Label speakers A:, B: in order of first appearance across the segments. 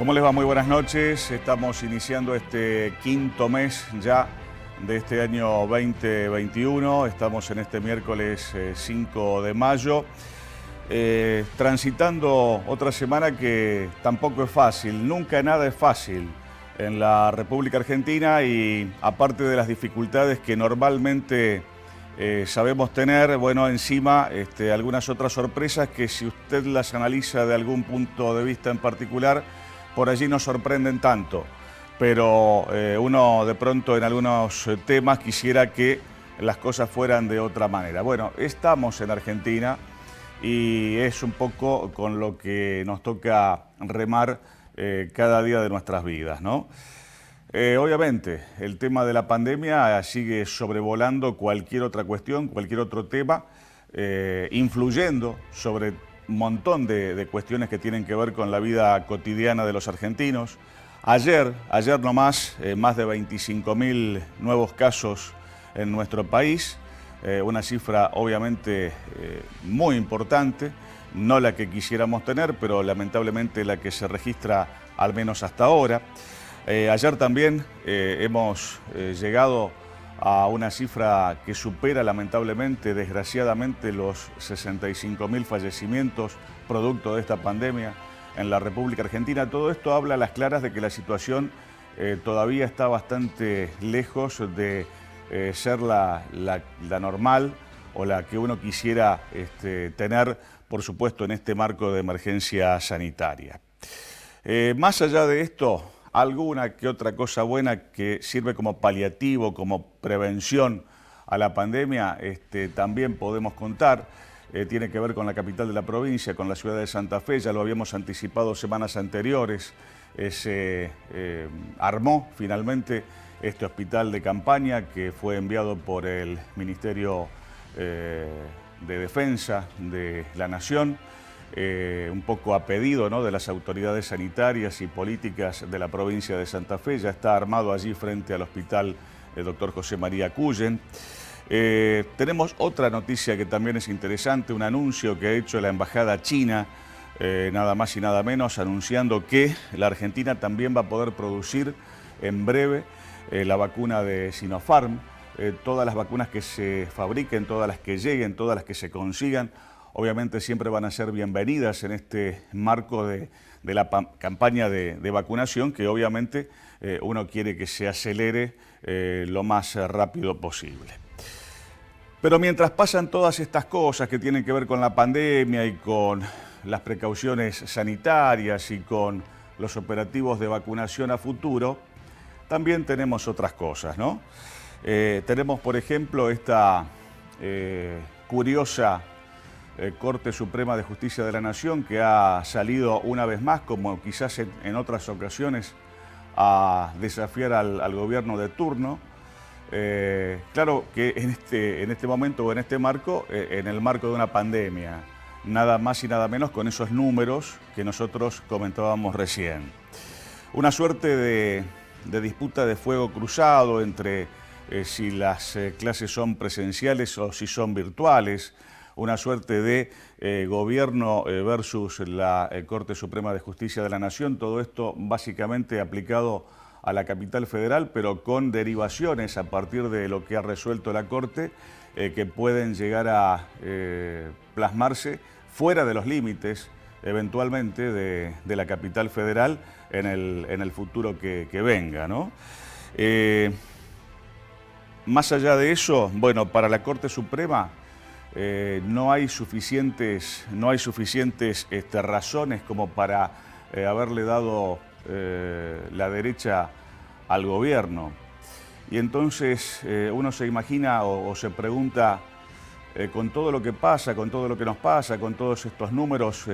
A: ¿Cómo les va? Muy buenas noches. Estamos iniciando este quinto mes ya de este año 2021. Estamos en este miércoles 5 de mayo, transitando otra semana que tampoco es fácil. Nunca nada es fácil en la República Argentina y aparte de las dificultades que normalmente sabemos tener, bueno, encima algunas otras sorpresas que si usted las analiza de algún punto de vista en particular, por allí no sorprenden tanto, pero uno de pronto en algunos temas quisiera que las cosas fueran de otra manera. Bueno, estamos en Argentina y es un poco con lo que nos toca remar cada día de nuestras vidas, ¿no? Obviamente, el tema de la pandemia sigue sobrevolando cualquier otra cuestión, cualquier otro tema, influyendo sobre un montón de cuestiones que tienen que ver con la vida cotidiana de los argentinos. Ayer nomás, más de 25.000 nuevos casos en nuestro país, una cifra obviamente muy importante, no la que quisiéramos tener, pero lamentablemente la que se registra al menos hasta ahora. Ayer también hemos llegado a una cifra que supera lamentablemente, desgraciadamente, los 65.000 fallecimientos producto de esta pandemia en la República Argentina. Todo esto habla a las claras de que la situación todavía está bastante lejos de ser la normal o la que uno quisiera tener, por supuesto, en este marco de emergencia sanitaria. Más allá de esto, alguna que otra cosa buena que sirve como paliativo, como prevención a la pandemia, también podemos contar. Tiene que ver con la capital de la provincia, con la ciudad de Santa Fe. Ya lo habíamos anticipado semanas anteriores. Se armó finalmente este hospital de campaña que fue enviado por el Ministerio de Defensa de la Nación, un poco a pedido, ¿no?, de las autoridades sanitarias y políticas de la provincia de Santa Fe. Ya está armado allí frente al hospital Dr. José María Cuyen. Tenemos otra noticia que también es interesante, un anuncio que ha hecho la Embajada China, nada más y nada menos, anunciando que la Argentina también va a poder producir en breve la vacuna de Sinopharm. Todas las vacunas que se fabriquen, todas las que lleguen, todas las que se consigan, obviamente siempre van a ser bienvenidas en este marco de la campaña de vacunación, que obviamente uno quiere que se acelere lo más rápido posible. Pero mientras pasan todas estas cosas que tienen que ver con la pandemia y con las precauciones sanitarias y con los operativos de vacunación a futuro, también tenemos otras cosas, ¿no? Tenemos, por ejemplo, esta curiosa Corte Suprema de Justicia de la Nación, que ha salido una vez más, como quizás en otras ocasiones, a desafiar al gobierno de turno. Claro que en este momento o en este marco, en el marco de una pandemia, nada más y nada menos con esos números que nosotros comentábamos recién. Una suerte de disputa de fuego cruzado entre si las clases son presenciales o si son virtuales, una suerte de gobierno versus la Corte Suprema de Justicia de la Nación, todo esto básicamente aplicado a la capital federal, pero con derivaciones a partir de lo que ha resuelto la Corte, que pueden llegar a plasmarse fuera de los límites, eventualmente, de la capital federal en el futuro que venga, ¿no? Más allá de eso, bueno, para la Corte Suprema no hay suficientes razones como para haberle dado la derecha al gobierno. Y entonces uno se imagina o se pregunta, con todo lo que pasa, con todo lo que nos pasa, con todos estos números,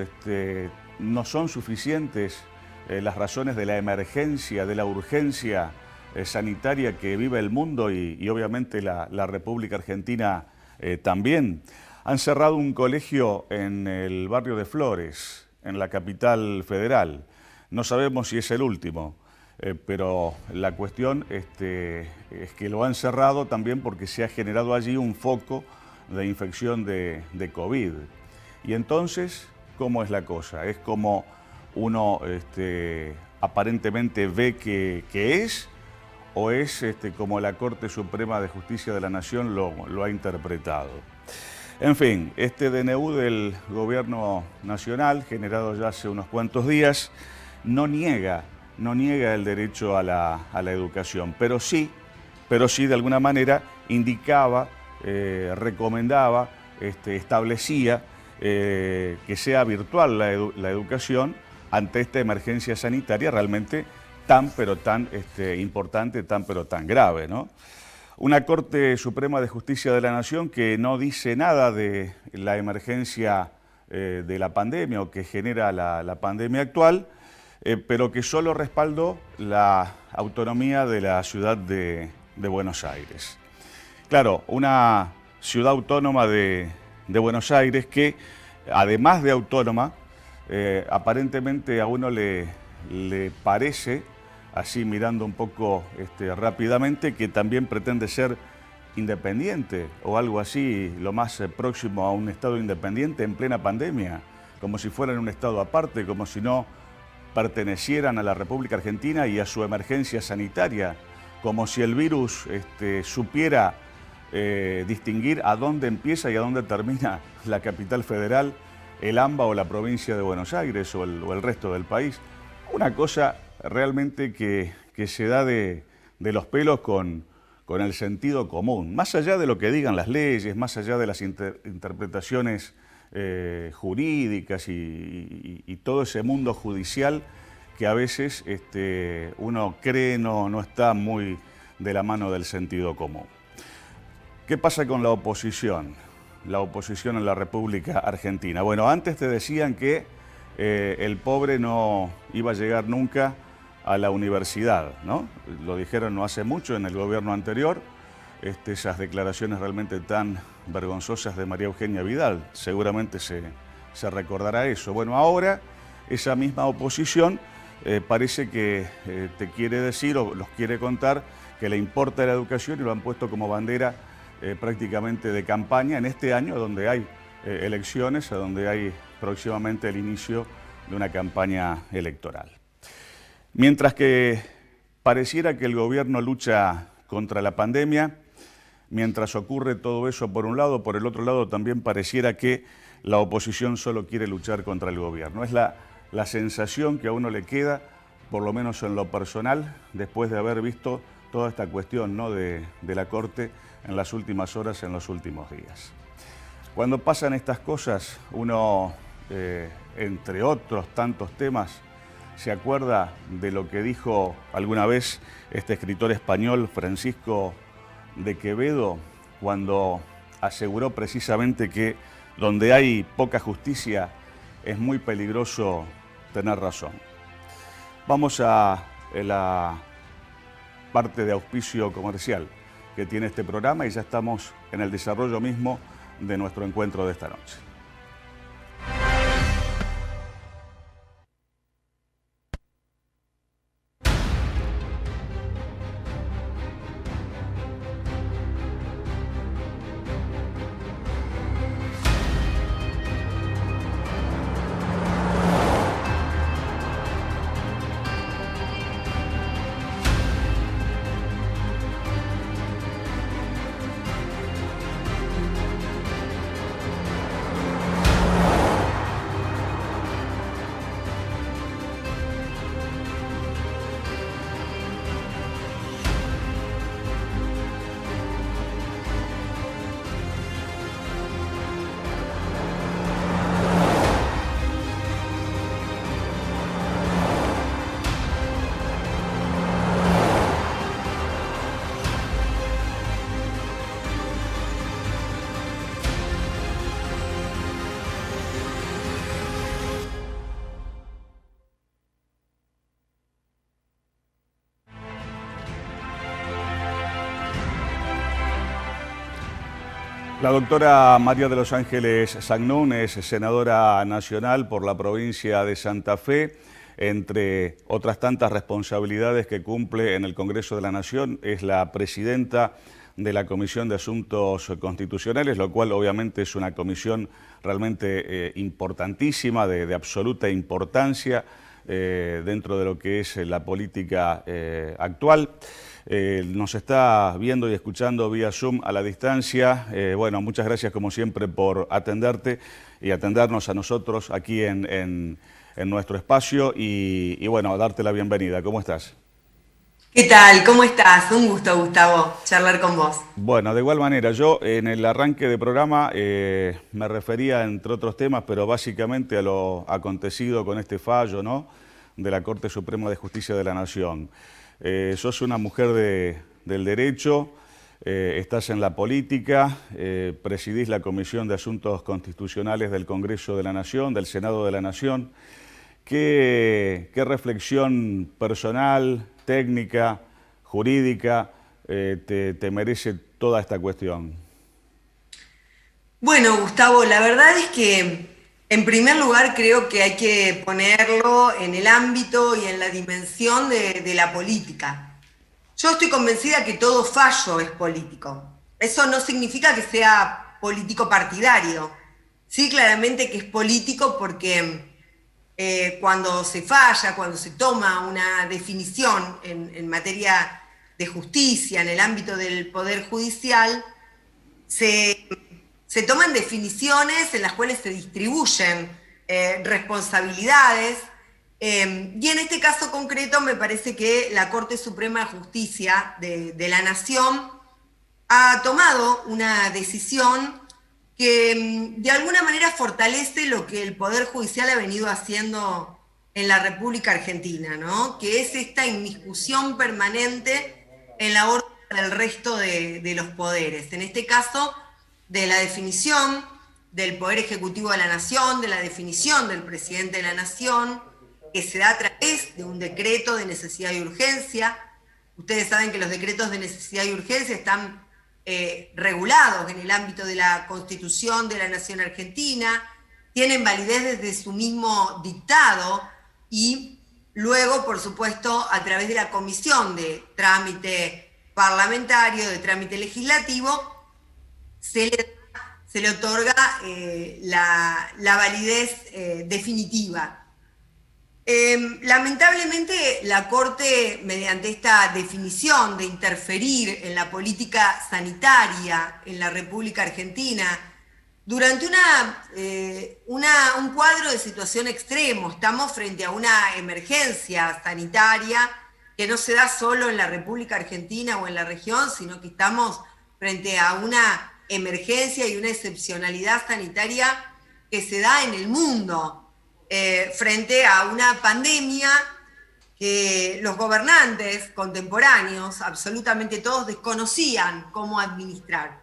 A: ¿no son suficientes las razones de la emergencia, de la urgencia sanitaria que vive el mundo y obviamente la República Argentina también? Han cerrado un colegio en el barrio de Flores, en la capital federal. No sabemos si es el último, pero la cuestión es que lo han cerrado también porque se ha generado allí un foco de infección de COVID. Y entonces, ¿cómo es la cosa? Es como uno aparentemente ve que es, o es como la Corte Suprema de Justicia de la Nación lo ha interpretado. En fin, este DNU del Gobierno Nacional, generado ya hace unos cuantos días, no niega el derecho a la educación, pero sí de alguna manera indicaba, recomendaba, establecía que sea virtual la educación ante esta emergencia sanitaria realmente tan importante, tan grave, ¿no? Una Corte Suprema de Justicia de la Nación que no dice nada de la emergencia de la pandemia o que genera la pandemia actual, pero que solo respaldó la autonomía de la ciudad de Buenos Aires. Claro, una ciudad autónoma de Buenos Aires que, además de autónoma, aparentemente a uno le parece, así mirando un poco rápidamente, que también pretende ser independiente o algo así, lo más próximo a un estado independiente en plena pandemia, como si fueran un estado aparte, como si no pertenecieran a la República Argentina y a su emergencia sanitaria, como si el virus supiera distinguir a dónde empieza y a dónde termina la capital federal, el AMBA o la provincia de Buenos Aires o el resto del país. Una cosa realmente que se da de los pelos con el sentido común, más allá de lo que digan las leyes, más allá de las interpretaciones jurídicas y todo ese mundo judicial que a veces uno cree no está muy de la mano del sentido común. ¿Qué pasa con la oposición? La oposición en la República Argentina. Bueno, antes te decían que el pobre no iba a llegar nunca a la universidad, ¿no? Lo dijeron no hace mucho en el gobierno anterior, esas declaraciones realmente tan vergonzosas de María Eugenia Vidal, seguramente se recordará eso. Bueno, ahora esa misma oposición parece que te quiere decir o los quiere contar que le importa la educación y lo han puesto como bandera prácticamente de campaña en este año donde hay elecciones, donde hay próximamente el inicio de una campaña electoral. Mientras que pareciera que el gobierno lucha contra la pandemia, mientras ocurre todo eso por un lado, por el otro lado también pareciera que la oposición solo quiere luchar contra el gobierno. Es la sensación que a uno le queda, por lo menos en lo personal, después de haber visto toda esta cuestión, ¿no?, de la Corte en las últimas horas, en los últimos días. Cuando pasan estas cosas, uno, entre otros tantos temas, se acuerda de lo que dijo alguna vez este escritor español, Francisco de Quevedo, cuando aseguró precisamente que donde hay poca justicia es muy peligroso tener razón. Vamos a la parte de auspicio comercial que tiene este programa y ya estamos en el desarrollo mismo de nuestro encuentro de esta noche. La doctora María de los Ángeles Sagnún es senadora nacional por la provincia de Santa Fe. Entre otras tantas responsabilidades que cumple en el Congreso de la Nación, es la presidenta de la Comisión de Asuntos Constitucionales, lo cual obviamente es una comisión realmente importantísima, de absoluta importancia, dentro de lo que es la política actual. Nos está viendo y escuchando vía Zoom a la distancia. Bueno, muchas gracias como siempre por atenderte y atendernos a nosotros aquí en nuestro espacio y bueno, darte la bienvenida. ¿Cómo estás?
B: ¿Qué tal? ¿Cómo estás? Un gusto, Gustavo, charlar con vos.
A: Bueno, de igual manera, yo en el arranque de programa me refería, entre otros temas, pero básicamente a lo acontecido con este fallo, ¿no?, de la Corte Suprema de Justicia de la Nación. Sos una mujer del derecho, estás en la política, presidís la Comisión de Asuntos Constitucionales del Congreso de la Nación, del Senado de la Nación. ¿Qué reflexión personal, técnica, jurídica te merece toda esta cuestión?
B: Bueno, Gustavo, la verdad es que en primer lugar creo que hay que ponerlo en el ámbito y en la dimensión de la política. Yo estoy convencida que todo fallo es político. Eso no significa que sea político partidario. Sí, claramente que es político porque cuando se falla, cuando se toma una definición en materia de justicia, en el ámbito del Poder Judicial, se, se toman definiciones en las cuales se distribuyen responsabilidades, y en este caso concreto me parece que la Corte Suprema de Justicia de la Nación ha tomado una decisión que de alguna manera fortalece lo que el Poder Judicial ha venido haciendo en la República Argentina, ¿no? Que es esta inmiscusión permanente en la orden del resto de los poderes. En este caso, de la definición del Poder Ejecutivo de la Nación, de la definición del Presidente de la Nación, que se da a través de un decreto de necesidad y urgencia. Ustedes saben que los decretos de necesidad y urgencia están regulados en el ámbito de la Constitución de la Nación Argentina, tienen validez desde su mismo dictado y luego, por supuesto, a través de la comisión de trámite parlamentario, de trámite legislativo, se le otorga la validez definitiva. Lamentablemente la Corte, mediante esta definición de interferir en la política sanitaria en la República Argentina, durante un cuadro de situación extremo, estamos frente a una emergencia sanitaria que no se da solo en la República Argentina o en la región, sino que estamos frente a una emergencia y una excepcionalidad sanitaria que se da en el mundo. Frente a una pandemia que los gobernantes contemporáneos, absolutamente todos, desconocían cómo administrar.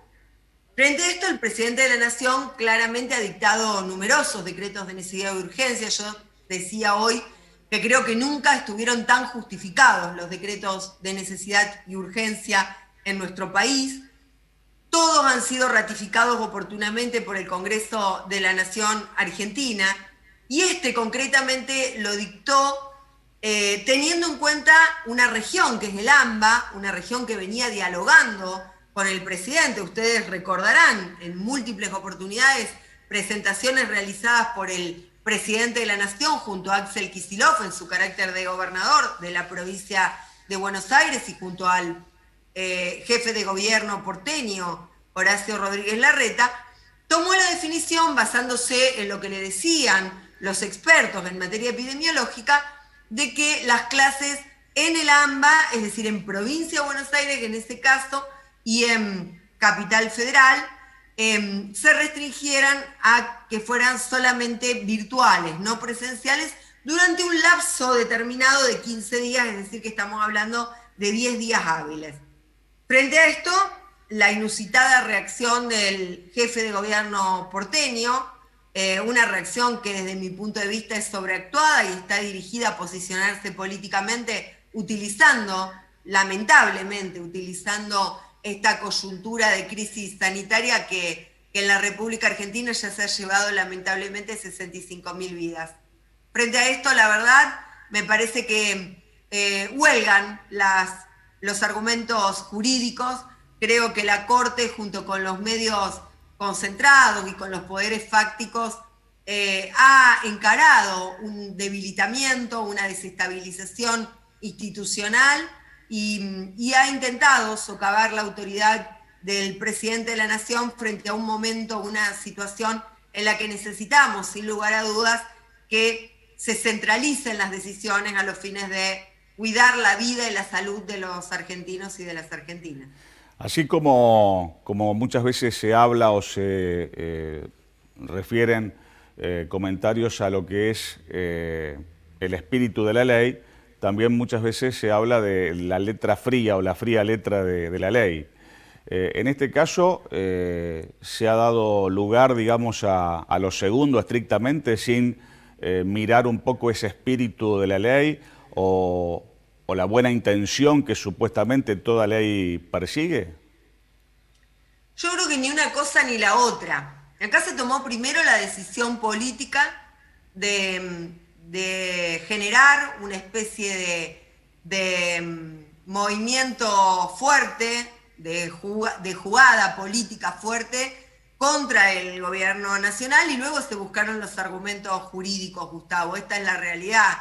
B: Frente a esto, el presidente de la Nación claramente ha dictado numerosos decretos de necesidad y urgencia. Yo decía hoy que creo que nunca estuvieron tan justificados los decretos de necesidad y urgencia en nuestro país. Todos han sido ratificados oportunamente por el Congreso de la Nación Argentina. Y este concretamente lo dictó teniendo en cuenta una región que es el AMBA, una región que venía dialogando con el presidente. Ustedes recordarán en múltiples oportunidades presentaciones realizadas por el presidente de la Nación junto a Axel Kicillof en su carácter de gobernador de la provincia de Buenos Aires y junto al jefe de gobierno porteño, Horacio Rodríguez Larreta. Tomó la definición basándose en lo que le decían los expertos en materia epidemiológica, de que las clases en el AMBA, es decir, en Provincia de Buenos Aires, en este caso, y en Capital Federal, se restringieran a que fueran solamente virtuales, no presenciales, durante un lapso determinado de 15 días, es decir, que estamos hablando de 10 días hábiles. Frente a esto, la inusitada reacción del jefe de gobierno porteño, una reacción que desde mi punto de vista es sobreactuada y está dirigida a posicionarse políticamente lamentablemente, utilizando esta coyuntura de crisis sanitaria que en la República Argentina ya se ha llevado lamentablemente 65.000 vidas. Frente a esto, la verdad, me parece que huelgan los argumentos jurídicos. Creo que la Corte, junto con los medios concentrados y con los poderes fácticos, ha encarado un debilitamiento, una desestabilización institucional y ha intentado socavar la autoridad del presidente de la Nación frente a un momento, una situación en la que necesitamos, sin lugar a dudas, que se centralicen las decisiones a los fines de cuidar la vida y la salud de los argentinos y de las argentinas.
A: Así como muchas veces se habla o se refieren comentarios a lo que es el espíritu de la ley, también muchas veces se habla de la letra fría o la fría letra de la ley. En este caso se ha dado lugar, digamos, a lo segundo estrictamente, sin mirar un poco ese espíritu de la ley o la buena intención que supuestamente toda ley persigue.
B: Yo creo que ni una cosa ni la otra. Acá se tomó primero la decisión política de generar una especie de movimiento fuerte, de jugada política fuerte contra el gobierno nacional, y luego se buscaron los argumentos jurídicos, Gustavo. Esta es la realidad.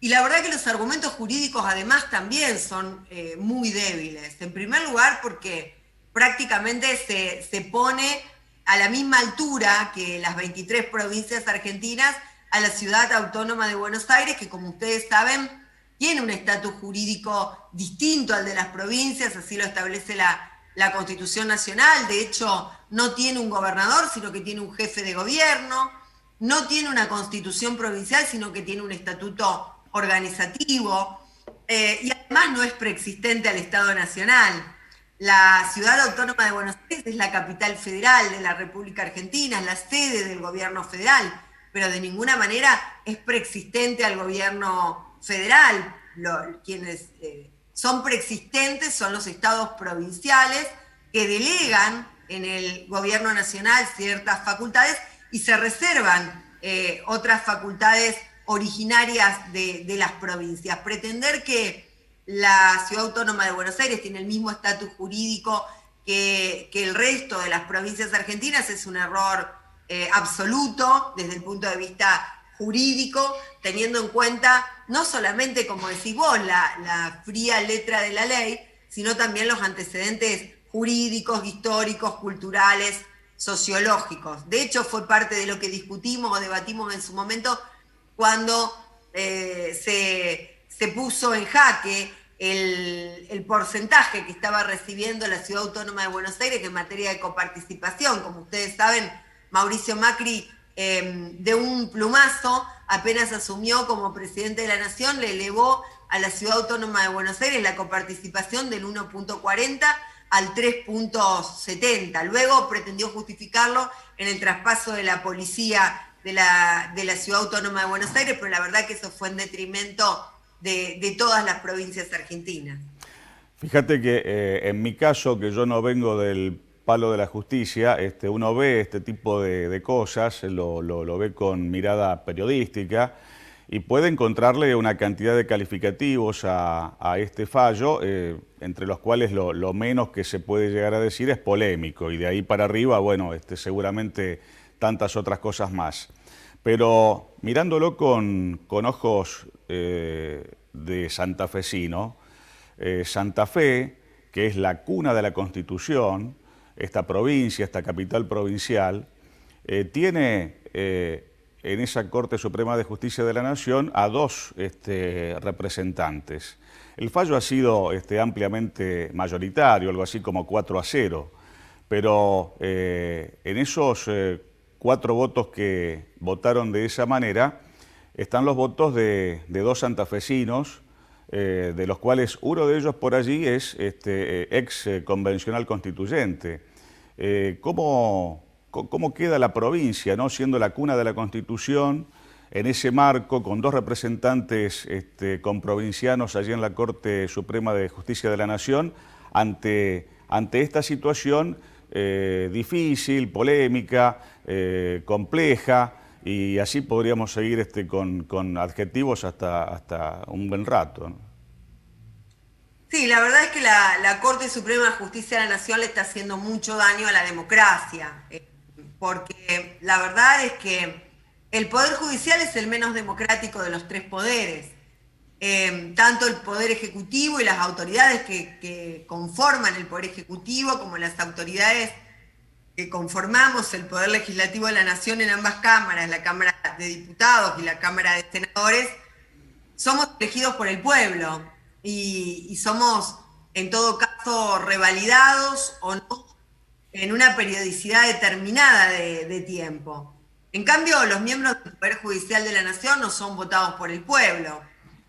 B: Y la verdad que los argumentos jurídicos además también son muy débiles. En primer lugar porque prácticamente se pone a la misma altura que las 23 provincias argentinas a la ciudad autónoma de Buenos Aires, que como ustedes saben tiene un estatus jurídico distinto al de las provincias, así lo establece la Constitución Nacional. De hecho, no tiene un gobernador, sino que tiene un jefe de gobierno, no tiene una constitución provincial, sino que tiene un estatuto organizativo, y además no es preexistente al Estado Nacional. La ciudad autónoma de Buenos Aires es la capital federal de la República Argentina, es la sede del gobierno federal, pero de ninguna manera es preexistente al gobierno federal. Quienes son preexistentes son los estados provinciales, que delegan en el gobierno nacional ciertas facultades y se reservan otras facultades originarias de las provincias. Pretender que la Ciudad Autónoma de Buenos Aires tiene el mismo estatus jurídico que el resto de las provincias argentinas es un error absoluto desde el punto de vista jurídico, teniendo en cuenta no solamente, como decís vos, la fría letra de la ley, sino también los antecedentes jurídicos, históricos, culturales, sociológicos. De hecho, fue parte de lo que discutimos o debatimos en su momento cuando se puso en jaque el porcentaje que estaba recibiendo la Ciudad Autónoma de Buenos Aires en materia de coparticipación. Como ustedes saben, Mauricio Macri, de un plumazo, apenas asumió como presidente de la Nación, le elevó a la Ciudad Autónoma de Buenos Aires la coparticipación del 1.40 al 3.70. Luego pretendió justificarlo en el traspaso de la policía de la Ciudad Autónoma de Buenos Aires, pero la verdad que eso fue en detrimento de todas las provincias argentinas.
A: Fíjate que en mi caso, que yo no vengo del palo de la justicia, uno ve este tipo de cosas, lo ve con mirada periodística y puede encontrarle una cantidad de calificativos a este fallo, entre los cuales lo menos que se puede llegar a decir es polémico, y de ahí para arriba, bueno, seguramente tantas otras cosas más. Pero mirándolo con ojos de santafesino, Santa Fe, que es la cuna de la Constitución, esta provincia, esta capital provincial, tiene en esa Corte Suprema de Justicia de la Nación a dos representantes. El fallo ha sido ampliamente mayoritario, algo así como 4-0, pero en esos 4 votos que votaron de esa manera están los votos de dos santafesinos, de los cuales uno de ellos por allí es ex convencional constituyente. ¿Cómo queda la provincia, ¿no?, siendo la cuna de la Constitución, en ese marco, con dos representantes comprovincianos allí en la Corte Suprema de Justicia de la Nación, ante esta situación difícil, polémica, compleja, y así podríamos seguir con adjetivos hasta un buen rato, ¿no?
B: Sí, la verdad es que la Corte Suprema de Justicia de la Nación le está haciendo mucho daño a la democracia, porque la verdad es que El Poder Judicial es el menos democrático de los tres poderes. Tanto el Poder Ejecutivo y las autoridades que conforman el Poder Ejecutivo, como las autoridades que conformamos el Poder Legislativo de la Nación en ambas cámaras, la Cámara de Diputados y la Cámara de Senadores, somos elegidos por el pueblo y somos, en todo caso, revalidados o no en una periodicidad determinada de tiempo. En cambio, los miembros del Poder Judicial de la Nación no son votados por el pueblo,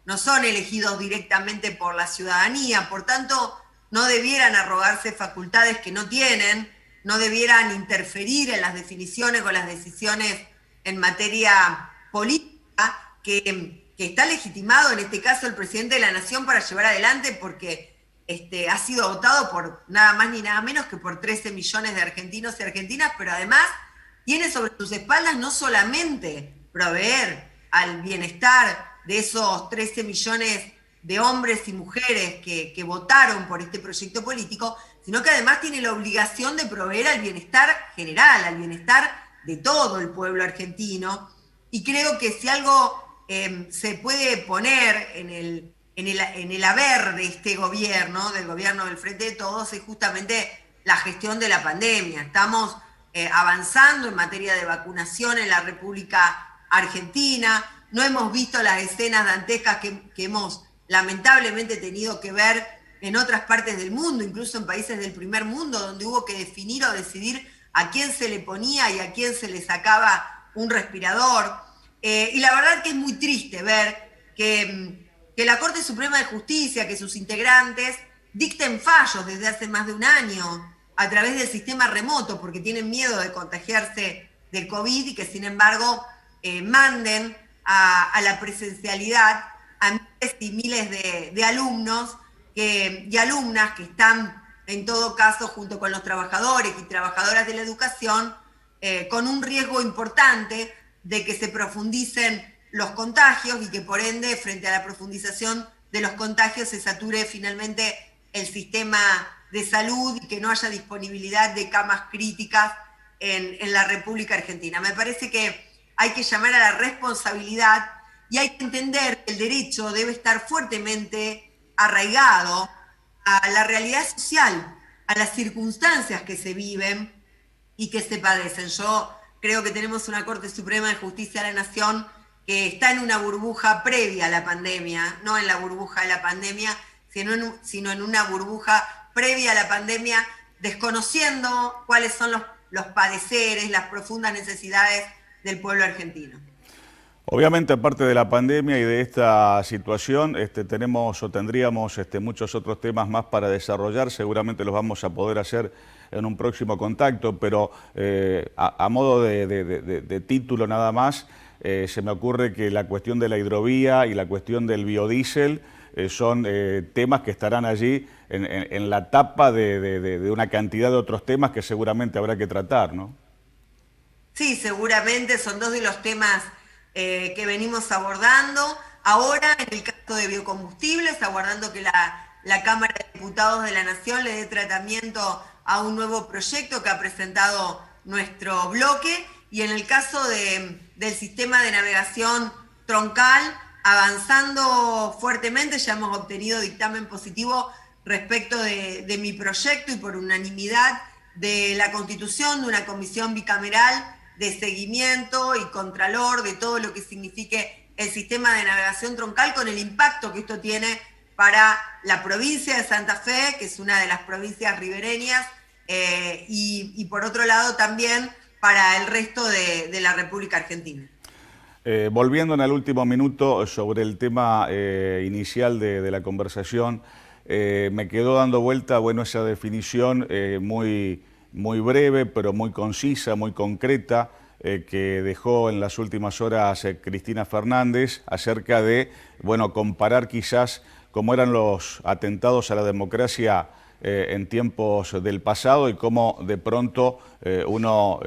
B: no son elegidos directamente por la ciudadanía, por tanto, no debieran arrogarse facultades que no tienen, no debieran interferir en las definiciones o las decisiones en materia política que está legitimado en este caso el presidente de la Nación para llevar adelante, porque ha sido votado por nada más ni nada menos que por 13 millones de argentinos y argentinas, pero además tiene sobre sus espaldas no solamente proveer al bienestar de esos 13 millones de hombres y mujeres que votaron por este proyecto político, sino que además tiene la obligación de proveer al bienestar general, al bienestar de todo el pueblo argentino. Y creo que si algo se puede poner en el haber de este gobierno, del gobierno del Frente de Todos, es justamente la gestión de la pandemia. Estamos avanzando en materia de vacunación en la República Argentina. No hemos visto las escenas dantescas que hemos lamentablemente tenido que ver en otras partes del mundo, incluso en países del primer mundo, donde hubo que definir o decidir a quién se le ponía y a quién se le sacaba un respirador. Y la verdad que es muy triste ver que la Corte Suprema de Justicia, que sus integrantes dicten fallos desde hace más de un año a través del sistema remoto, porque tienen miedo de contagiarse del COVID y que sin embargo manden a la presencialidad a miles y miles de alumnos y alumnas que están en todo caso junto con los trabajadores y trabajadoras de la educación con un riesgo importante de que se profundicen los contagios y que por ende frente a la profundización de los contagios se sature finalmente el sistema de salud y que no haya disponibilidad de camas críticas en la República Argentina. Me parece que hay que llamar a la responsabilidad y hay que entender que el derecho debe estar fuertemente arraigado a la realidad social, a las circunstancias que se viven y que se padecen. Yo creo que tenemos una Corte Suprema de Justicia de la Nación que está en una burbuja previa a la pandemia, no en la burbuja de la pandemia, sino en una burbuja previa a la pandemia, desconociendo cuáles son los padeceres, las profundas necesidades del pueblo argentino.
A: Obviamente, aparte de la pandemia y de esta situación, tenemos o tendríamos muchos otros temas más para desarrollar. Seguramente los vamos a poder hacer en un próximo contacto, pero a modo de título nada más, se me ocurre que la cuestión de la hidrovía y la cuestión del biodiesel son temas que estarán allí en la tapa de una cantidad de otros temas que seguramente habrá que tratar, ¿no?
B: Sí, seguramente son dos de los temas que venimos abordando. Ahora, en el caso de biocombustibles, aguardando que la Cámara de Diputados de la Nación le dé tratamiento a un nuevo proyecto que ha presentado nuestro bloque. Y en el caso del sistema de navegación troncal, avanzando fuertemente, ya hemos obtenido dictamen positivo respecto de mi proyecto y por unanimidad de la constitución de una comisión bicameral de seguimiento y contralor de todo lo que signifique el sistema de navegación troncal, con el impacto que esto tiene para la provincia de Santa Fe, que es una de las provincias ribereñas, y por otro lado también para el resto de la República Argentina.
A: Volviendo en el último minuto sobre el tema inicial de la conversación, me quedó dando vuelta, bueno, esa definición muy breve, pero muy concisa, muy concreta, que dejó en las últimas horas Cristina Fernández acerca de, bueno, comparar quizás cómo eran los atentados a la democracia en tiempos del pasado y cómo de pronto uno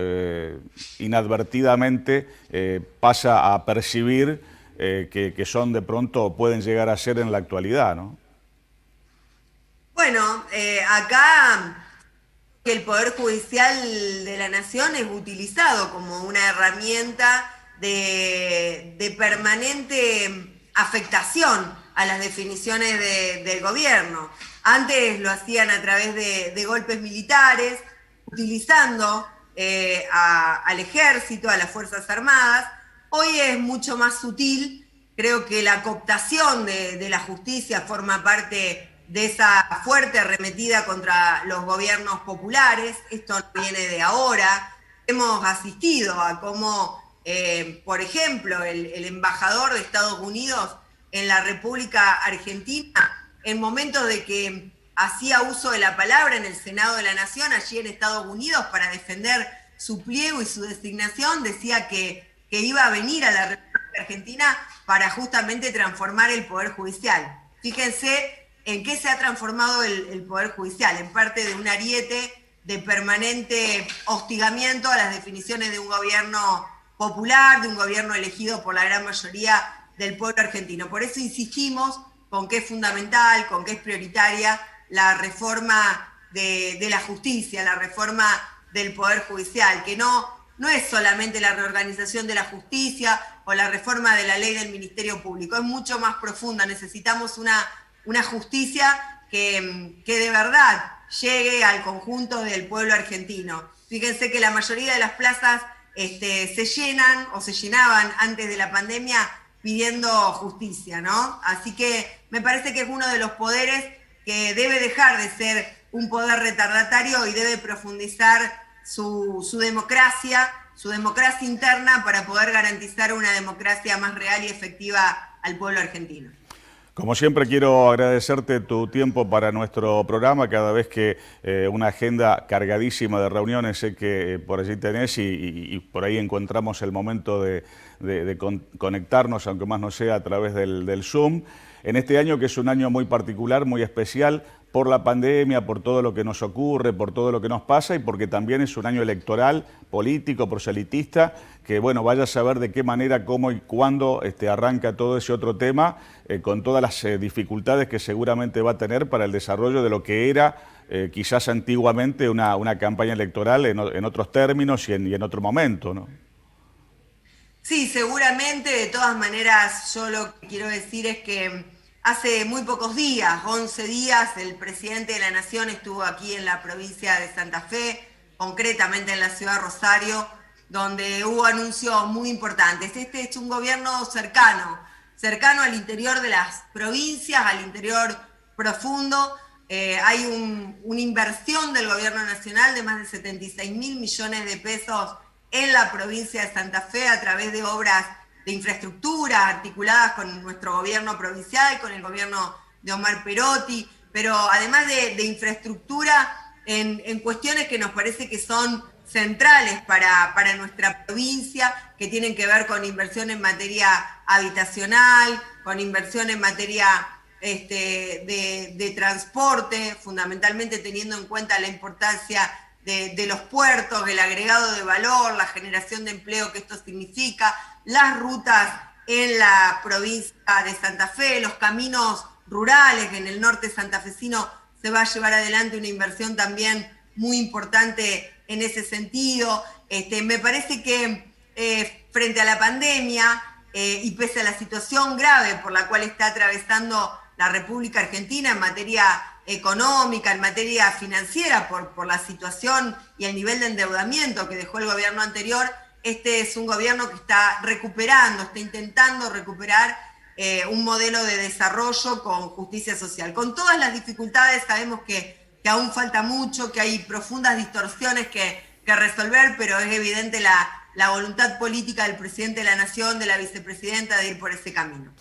A: inadvertidamente pasa a percibir que son de pronto, pueden llegar a ser en la actualidad, ¿no?
B: Bueno, acá el Poder Judicial de la Nación es utilizado como una herramienta de permanente afectación a las definiciones del gobierno. Antes lo hacían a través de golpes militares, utilizando al ejército, a las Fuerzas Armadas. Hoy es mucho más sutil. Creo que la cooptación de la justicia forma parte de esa fuerte arremetida contra los gobiernos populares. Esto no viene de ahora. Hemos asistido a cómo, por ejemplo, el embajador de Estados Unidos en la República Argentina, en momentos de que hacía uso de la palabra en el Senado de la Nación, allí en Estados Unidos, para defender su pliego y su designación, decía que iba a venir a la República Argentina para justamente transformar el Poder Judicial. Fíjense en qué se ha transformado el Poder Judicial, en parte de un ariete de permanente hostigamiento a las definiciones de un gobierno popular, de un gobierno elegido por la gran mayoría del pueblo argentino. Por eso insistimos con que es fundamental, con que es prioritaria la reforma de la justicia, la reforma del Poder Judicial, que no es solamente la reorganización de la justicia o la reforma de la ley del Ministerio Público, es mucho más profunda. Necesitamos una justicia que de verdad llegue al conjunto del pueblo argentino. Fíjense que la mayoría de las plazas se llenan o se llenaban antes de la pandemia pidiendo justicia, ¿no? Así que me parece que es uno de los poderes que debe dejar de ser un poder retardatario y debe profundizar su democracia interna para poder garantizar una democracia más real y efectiva al pueblo argentino.
A: Como siempre, quiero agradecerte tu tiempo para nuestro programa, cada vez que una agenda cargadísima de reuniones sé que por allí tenés y por ahí encontramos el momento de conectarnos, aunque más no sea a través del Zoom. En este año, que es un año muy particular, muy especial, por la pandemia, por todo lo que nos ocurre, por todo lo que nos pasa y porque también es un año electoral, político, proselitista, que bueno, vaya a saber de qué manera, cómo y cuándo arranca todo ese otro tema, con todas las dificultades que seguramente va a tener para el desarrollo de lo que era quizás antiguamente una campaña electoral en otros términos y en otro momento, ¿no?
B: Sí, seguramente. De todas maneras, yo lo que quiero decir es que hace muy pocos días, 11 días, el presidente de la Nación estuvo aquí en la provincia de Santa Fe, concretamente en la ciudad de Rosario, donde hubo anuncios muy importantes. Este es un gobierno cercano al interior de las provincias, al interior profundo. Hay una inversión del gobierno nacional de más de 76.000 millones de pesos en la provincia de Santa Fe a través de obras de infraestructura articuladas con nuestro gobierno provincial, con el gobierno de Omar Perotti, pero además de infraestructura en cuestiones que nos parece que son centrales para nuestra provincia, que tienen que ver con inversión en materia habitacional, con inversión en materia de transporte, fundamentalmente teniendo en cuenta la importancia de los puertos, el agregado de valor, la generación de empleo que esto significa, las rutas en la provincia de Santa Fe, los caminos rurales. En el norte santafesino se va a llevar adelante una inversión también muy importante en ese sentido. Me parece que frente a la pandemia y pese a la situación grave por la cual está atravesando la República Argentina en materia económica, en materia financiera, por la situación y el nivel de endeudamiento que dejó el gobierno anterior, este es un gobierno que está intentando recuperar un modelo de desarrollo con justicia social. Con todas las dificultades, sabemos que aún falta mucho, que hay profundas distorsiones que resolver, pero es evidente la voluntad política del presidente de la Nación, de la vicepresidenta, de ir por ese camino.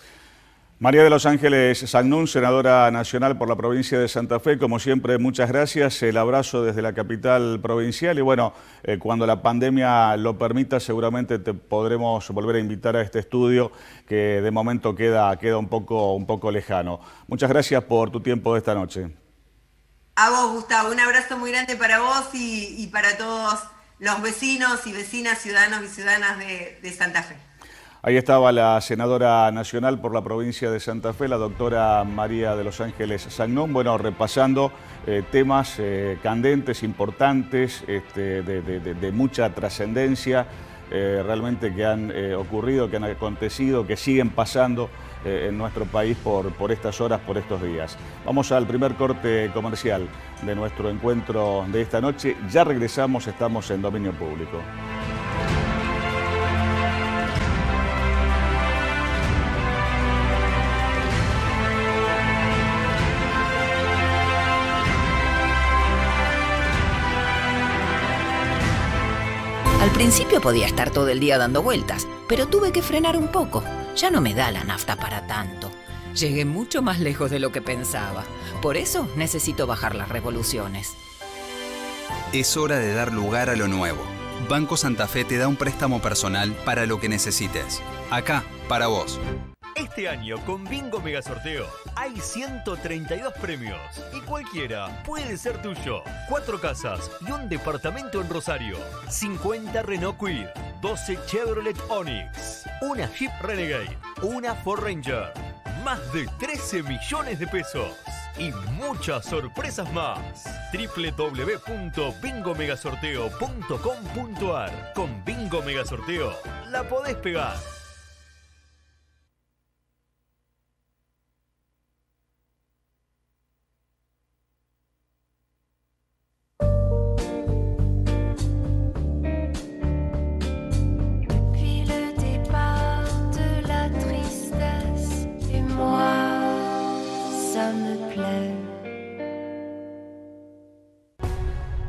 A: María de los Ángeles Sagnún, senadora nacional por la provincia de Santa Fe, como siempre, muchas gracias, el abrazo desde la capital provincial y bueno, cuando la pandemia lo permita seguramente te podremos volver a invitar a este estudio que de momento queda un poco lejano. Muchas gracias por tu tiempo de esta noche.
B: A vos, Gustavo, un abrazo muy grande para vos y para todos los vecinos y vecinas, ciudadanos y ciudadanas de Santa Fe.
A: Ahí estaba la senadora nacional por la provincia de Santa Fe, la doctora María de los Ángeles Sagnún, bueno, repasando temas candentes, importantes, de mucha trascendencia, realmente que han ocurrido, que han acontecido, que siguen pasando en nuestro país por estas horas, por estos días. Vamos al primer corte comercial de nuestro encuentro de esta noche. Ya regresamos, estamos en Dominio Público.
C: Al principio podía estar todo el día dando vueltas, pero tuve que frenar un poco. Ya no me da la nafta para tanto. Llegué mucho más lejos de lo que pensaba. Por eso necesito bajar las revoluciones.
D: Es hora de dar lugar a lo nuevo. Banco Santa Fe te da un préstamo personal para lo que necesites. Acá, para vos.
E: Este año con Bingo Mega Sorteo hay 132 premios y cualquiera puede ser tuyo. 4 casas y un departamento en Rosario. 50 Renault Kwid, 12 Chevrolet Onix, una Jeep Renegade, una Ford Ranger. Más de 13 millones de pesos y muchas sorpresas más. www.bingomegasorteo.com.ar. Con Bingo Mega Sorteo la podés pegar.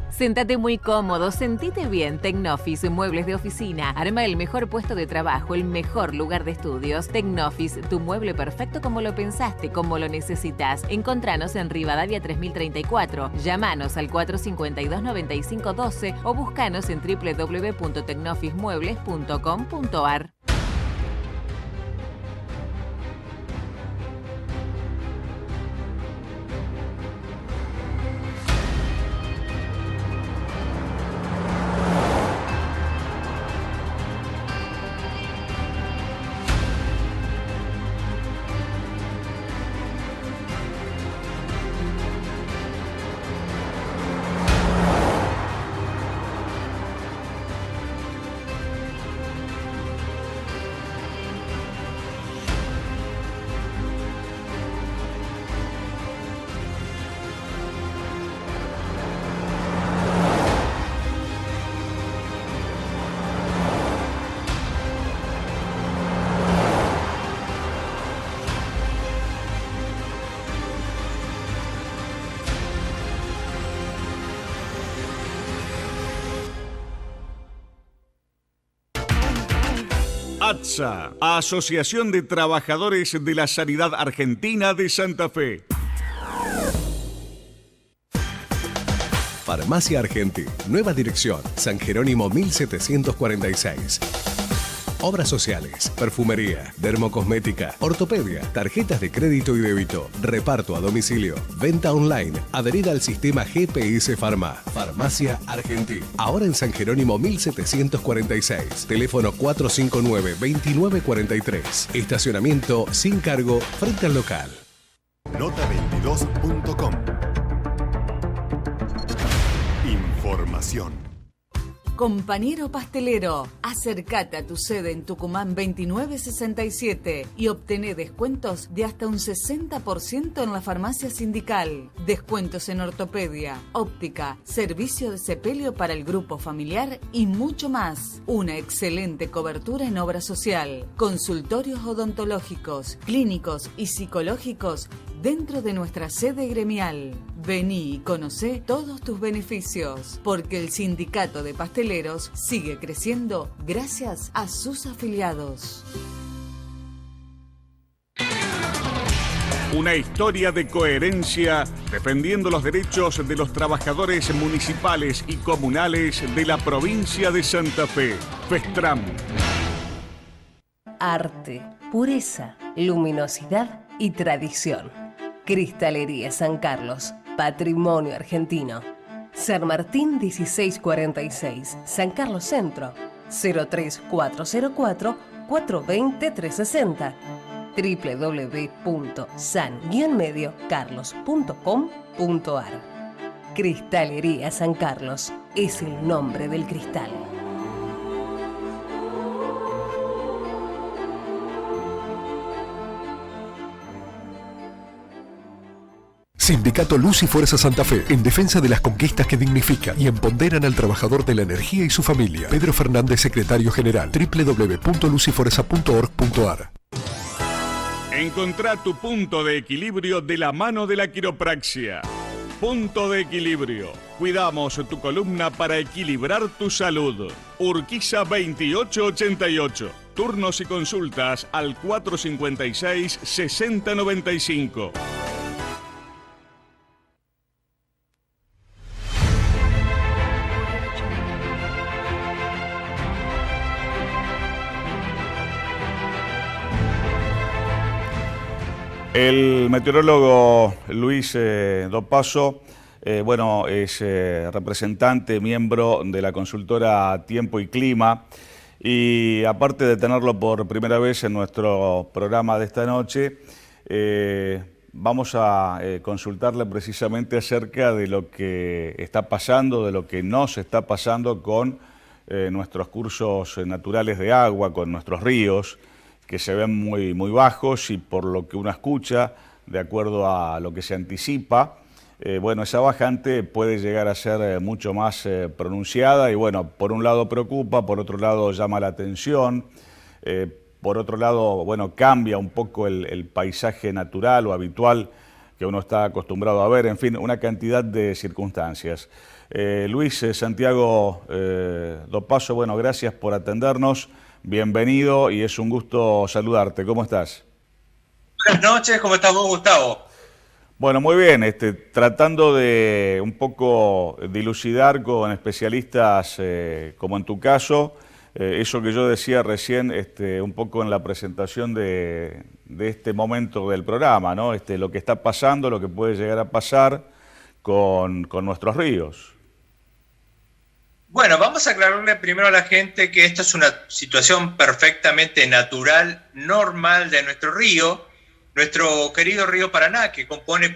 F: Séntate muy cómodo, sentite bien. Tecnofis, muebles de oficina. Arma el mejor puesto de trabajo, el mejor lugar de estudios. Tecnofis, tu mueble perfecto como lo pensaste, como lo necesitas. Encontranos en Rivadavia 3034. Llámanos al 452-9512 o búscanos en www.tecnofismuebles.com.ar.
A: ATSA, Asociación de Trabajadores de la Sanidad Argentina de Santa Fe.
G: Farmacia Argenti, nueva dirección, San Jerónimo 1746. Obras sociales, perfumería, dermocosmética, ortopedia, tarjetas de crédito y débito, reparto a domicilio, venta online, adherida al sistema GPS Pharma. Farmacia Argenti. Ahora en San Jerónimo 1746. Teléfono 459-2943. Estacionamiento sin cargo frente al local.
H: Nota22.com. Información.
I: Compañero pastelero, acércate a tu sede en Tucumán 2967 y obtené descuentos de hasta un 60% en la farmacia sindical. Descuentos en ortopedia, óptica, servicio de sepelio para el grupo familiar y mucho más. Una excelente cobertura en obra social, consultorios odontológicos, clínicos y psicológicos dentro de nuestra sede gremial. Vení y conocé todos tus beneficios, porque el sindicato de pasteleros sigue creciendo gracias a sus afiliados.
A: Una historia de coherencia defendiendo los derechos de los trabajadores municipales y comunales de la provincia de Santa Fe. Festram.
J: Arte, pureza, luminosidad y tradición. Cristalería San Carlos, patrimonio argentino. San Martín 1646, San Carlos Centro, 03404 420 360. www.san-mediocarlos.com.ar. Cristalería San Carlos es el nombre del cristal.
G: Sindicato Luz y Fuerza Santa Fe, en defensa de las conquistas que dignifican y empoderan al trabajador de la energía y su familia. Pedro Fernández, secretario general. www.lucyfuerza.org.ar.
A: Encontrá tu punto de equilibrio de la mano de la quiropraxia. Punto de equilibrio. Cuidamos tu columna para equilibrar tu salud. Urquiza 2888. Turnos y consultas al 456-6095. El meteorólogo Luis Dopazo, es representante, miembro de la consultora Tiempo y Clima, y aparte de tenerlo por primera vez en nuestro programa de esta noche, vamos a consultarle precisamente acerca de lo que está pasando, de lo que nos está pasando con nuestros cursos naturales de agua, con nuestros ríos, que se ven muy bajos, y por lo que uno escucha, de acuerdo a lo que se anticipa, esa bajante puede llegar a ser mucho más pronunciada y por un lado preocupa, por otro lado llama la atención, por otro lado, cambia un poco el paisaje natural o habitual que uno está acostumbrado a ver, en fin, una cantidad de circunstancias. Luis Santiago Dopazo, gracias por atendernos. Bienvenido y es un gusto saludarte. ¿Cómo estás?
H: Buenas noches, ¿cómo estás vos, Gustavo?
A: Bueno, muy bien, tratando de un poco dilucidar con especialistas como en tu caso, eso que yo decía recién un poco en la presentación de este momento del programa, ¿no? Lo que está pasando, lo que puede llegar a pasar con nuestros ríos.
H: Bueno, vamos a aclararle primero a la gente que esto es una situación perfectamente natural, normal de nuestro río, nuestro querido río Paraná, que compone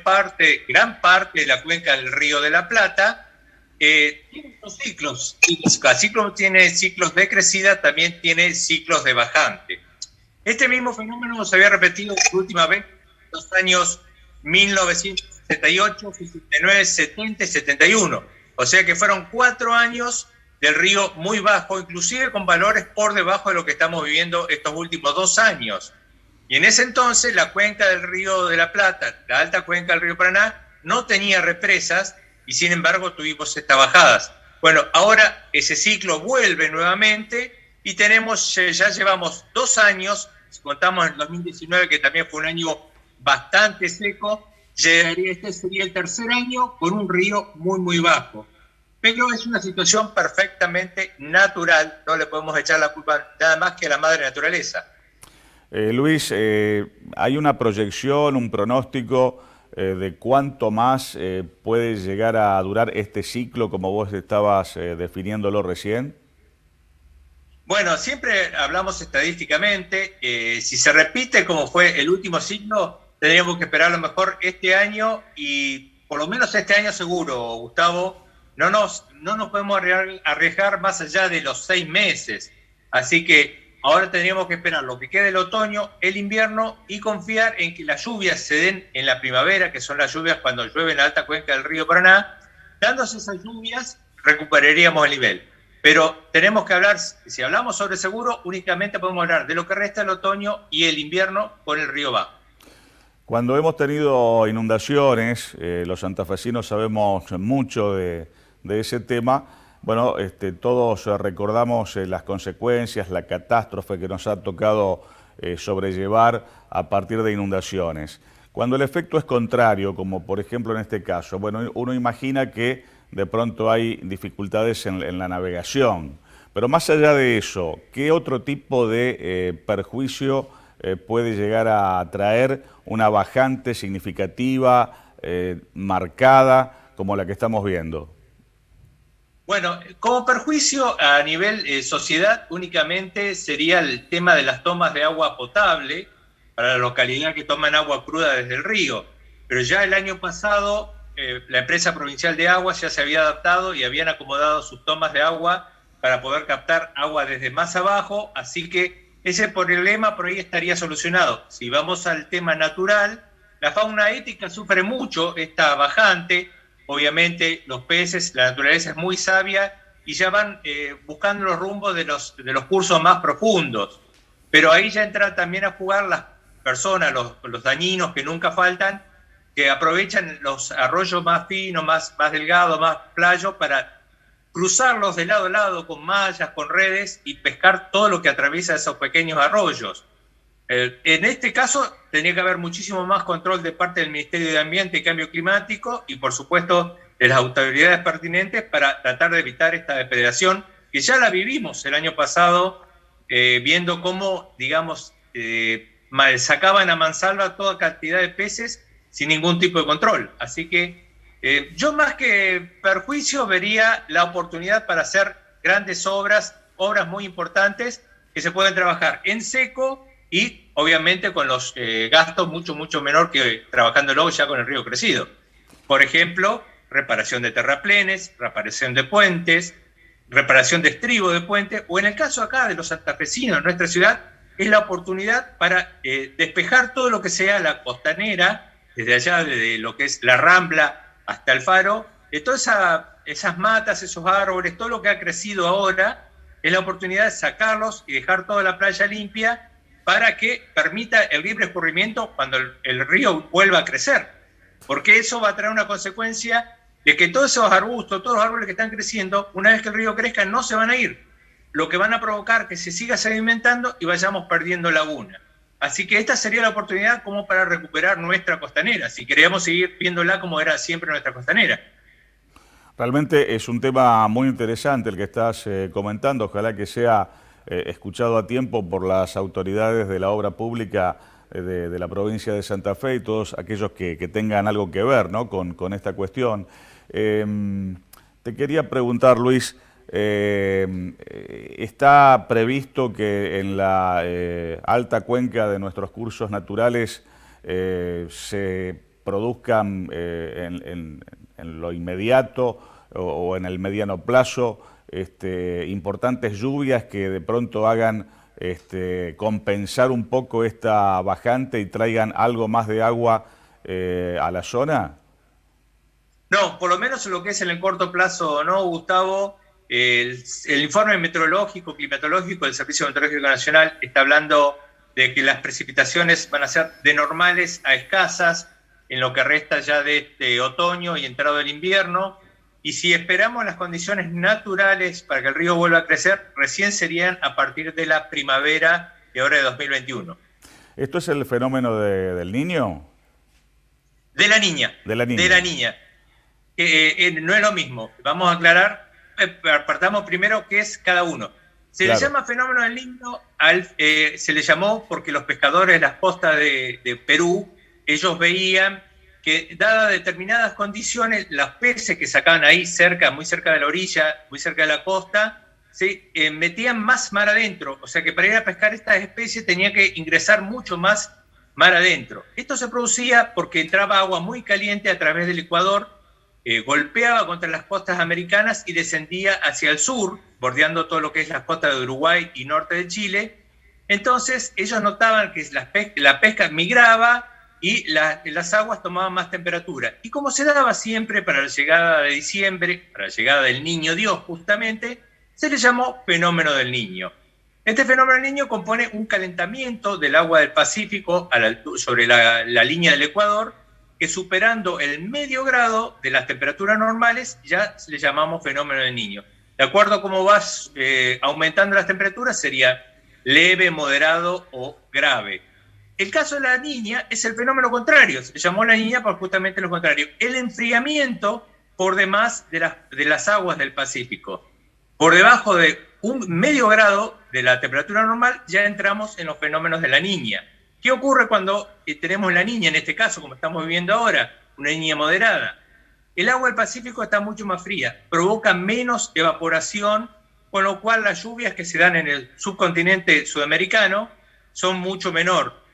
H: gran parte de la cuenca del Río de la Plata, tiene unos ciclos. Cada ciclo tiene ciclos de crecida, también tiene ciclos de bajante. Este mismo fenómeno se había repetido por última vez en los años 1978, 69, 70 y 71. O sea que fueron 4 años del río muy bajo, inclusive con valores por debajo de lo que estamos viviendo estos últimos 2 años. Y en ese entonces la cuenca del Río de la Plata, la alta cuenca del río Paraná, no tenía represas y sin embargo tuvimos estas bajadas. Bueno, ahora ese ciclo vuelve nuevamente y ya llevamos 2 años, si contamos el 2019, que también fue un año bastante seco, este sería el 3er año con un río muy bajo. Pero es una situación perfectamente natural, no le podemos echar la culpa nada más que a la madre naturaleza.
A: Luis, ¿hay una proyección, un pronóstico de cuánto más puede llegar a durar este ciclo como vos estabas definiéndolo recién?
H: Bueno, siempre hablamos estadísticamente, si se repite como fue el último ciclo, tendríamos que esperar a lo mejor este año y por lo menos este año seguro, Gustavo. No nos podemos arriesgar más allá de los 6 meses. Así que ahora tendríamos que esperar lo que quede del otoño, el invierno y confiar en que las lluvias se den en la primavera, que son las lluvias cuando llueve en la alta cuenca del río Paraná. Dándose esas lluvias, recuperaríamos el nivel. Pero tenemos que hablar, si hablamos sobre seguro, únicamente podemos hablar de lo que resta del otoño y el invierno con el río bajo.
A: Cuando hemos tenido inundaciones, los santafesinos sabemos mucho de ese tema. Bueno, todos recordamos las consecuencias, la catástrofe que nos ha tocado sobrellevar a partir de inundaciones. Cuando el efecto es contrario, como por ejemplo en este caso, bueno, uno imagina que de pronto hay dificultades en la navegación. Pero más allá de eso, ¿qué otro tipo de perjuicio puede llegar a traer una bajante significativa, marcada, como la que estamos viendo?
H: Bueno, como perjuicio a nivel sociedad únicamente sería el tema de las tomas de agua potable para la localidad que toman agua cruda desde el río. Pero ya el año pasado la empresa provincial de aguas ya se había adaptado y habían acomodado sus tomas de agua para poder captar agua desde más abajo, así que ese problema por ahí estaría solucionado. Si vamos al tema natural, La fauna ética sufre mucho esta bajante. Obviamente los peces, la naturaleza es muy sabia y ya van buscando los rumbos de los cursos más profundos. Pero ahí ya entran también a jugar las personas, los dañinos que nunca faltan, que aprovechan los arroyos más finos, más delgados, más playos, para cruzarlos de lado a lado con mallas, con redes y pescar todo lo que atraviesa esos pequeños arroyos. En este caso tenía que haber muchísimo más control de parte del Ministerio de Ambiente y Cambio Climático y por supuesto de las autoridades pertinentes para tratar de evitar esta depredación que ya la vivimos el año pasado, viendo cómo, digamos, sacaban a mansalva toda cantidad de peces sin ningún tipo de control. Así que yo más que perjuicio vería la oportunidad para hacer grandes obras muy importantes que se pueden trabajar en seco y obviamente con los gastos mucho menor que trabajándolo ya con el río crecido. Por ejemplo, reparación de terraplenes, reparación de puentes, reparación de estribo de puentes, o en el caso acá de los santafesinos en nuestra ciudad, es la oportunidad para despejar todo lo que sea la costanera, desde allá de lo que es la Rambla hasta el Faro, de todas esas matas, esos árboles, todo lo que ha crecido ahora, es la oportunidad de sacarlos y dejar toda la playa limpia para que permita el libre escurrimiento cuando el río vuelva a crecer. Porque eso va a traer una consecuencia de que todos esos arbustos, todos los árboles que están creciendo, una vez que el río crezca, no se van a ir. Lo que van a provocar que se siga sedimentando y vayamos perdiendo laguna. Así que esta sería la oportunidad como para recuperar nuestra costanera, si queríamos seguir viéndola como era siempre nuestra costanera.
A: Realmente es un tema muy interesante el que estás comentando. Ojalá que sea escuchado a tiempo por las autoridades de la obra pública de la provincia de Santa Fe y todos aquellos que tengan algo que ver, ¿no?, con esta cuestión. Te quería preguntar, Luis, ¿está previsto que en la alta cuenca de nuestros cursos naturales se produzcan en lo inmediato o en el mediano plazo importantes lluvias que de pronto hagan compensar un poco esta bajante y traigan algo más de agua a la zona?
H: No, por lo menos en lo que es en el corto plazo, ¿no, Gustavo? El informe meteorológico, climatológico del Servicio Meteorológico Nacional está hablando de que las precipitaciones van a ser de normales a escasas en lo que resta ya de este otoño y entrado el invierno. Y si esperamos las condiciones naturales para que el río vuelva a crecer, recién serían a partir de la primavera de ahora de 2021.
A: ¿Esto es el fenómeno del Niño?
H: De la Niña. De la Niña. No es lo mismo. Vamos a aclarar, partamos primero qué es cada uno. Se le llama fenómeno del Niño, se le llamó porque los pescadores de las costas de Perú, ellos veían que dadas determinadas condiciones, los peces que sacaban ahí muy cerca de la orilla, muy cerca de la costa, se metían más mar adentro. O sea que para ir a pescar estas especies tenía que ingresar mucho más mar adentro. Esto se producía porque entraba agua muy caliente a través del Ecuador, golpeaba contra las costas americanas y descendía hacia el sur, bordeando todo lo que es las costas de Uruguay y norte de Chile. Entonces ellos notaban que la pesca migraba y las aguas tomaban más temperatura. Y como se daba siempre para la llegada de diciembre, para la llegada del Niño Dios justamente, se le llamó fenómeno del Niño. Este fenómeno del Niño compone un calentamiento del agua del Pacífico sobre la línea del Ecuador, que superando el medio grado de las temperaturas normales ya le llamamos fenómeno del Niño. De acuerdo a cómo vas aumentando las temperaturas sería leve, moderado o grave. El caso de la Niña es el fenómeno contrario, se llamó la Niña por justamente lo contrario, el enfriamiento por demás de las aguas del Pacífico. Por debajo de un medio grado de la temperatura normal ya entramos en los fenómenos de la Niña. ¿Qué ocurre cuando tenemos la Niña, en este caso, como estamos viviendo ahora, una Niña moderada? El agua del Pacífico está mucho más fría, provoca menos evaporación, con lo cual las lluvias que se dan en el subcontinente sudamericano son mucho menor.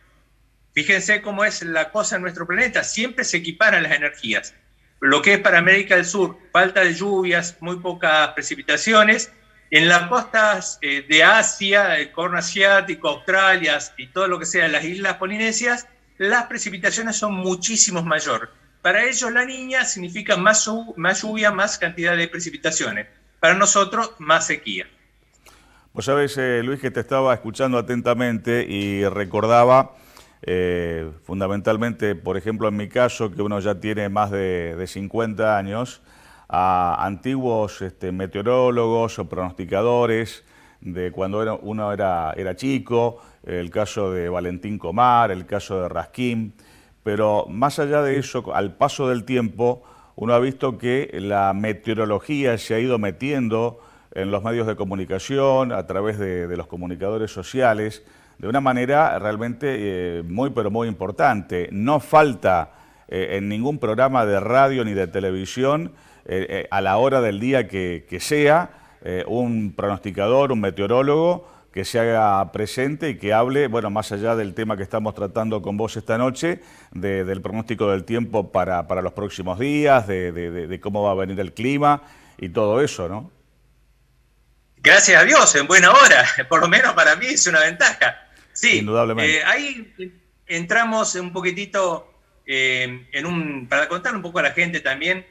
H: Fíjense cómo es la cosa en nuestro planeta, siempre se equiparan las energías. Lo que es para América del Sur, falta de lluvias, muy pocas precipitaciones. En las costas de Asia, el Corno Asiático, Australia y todo lo que sea las islas polinesias, las precipitaciones son muchísimo mayor. Para ellos la niña significa más lluvia, más cantidad de precipitaciones. Para nosotros, más sequía.
A: Vos sabés, Luis, que te estaba escuchando atentamente y recordaba fundamentalmente, por ejemplo, en mi caso, que uno ya tiene más de 50 años, a antiguos meteorólogos o pronosticadores de cuando uno era chico, el caso de Valentín Comar, el caso de Raskin, pero más allá de eso, al paso del tiempo, uno ha visto que la meteorología se ha ido metiendo en los medios de comunicación, a través de los comunicadores sociales, de una manera realmente muy, pero muy importante. No falta en ningún programa de radio ni de televisión, a la hora del día que sea, un pronosticador, un meteorólogo, que se haga presente y que hable, bueno, más allá del tema que estamos tratando con vos esta noche, del pronóstico del tiempo para los próximos días, de cómo va a venir el clima y todo eso, ¿no?
H: Gracias a Dios, en buena hora, por lo menos para mí es una ventaja. Sí,
A: indudablemente.
H: Ahí entramos un poquitito para contar un poco a la gente también.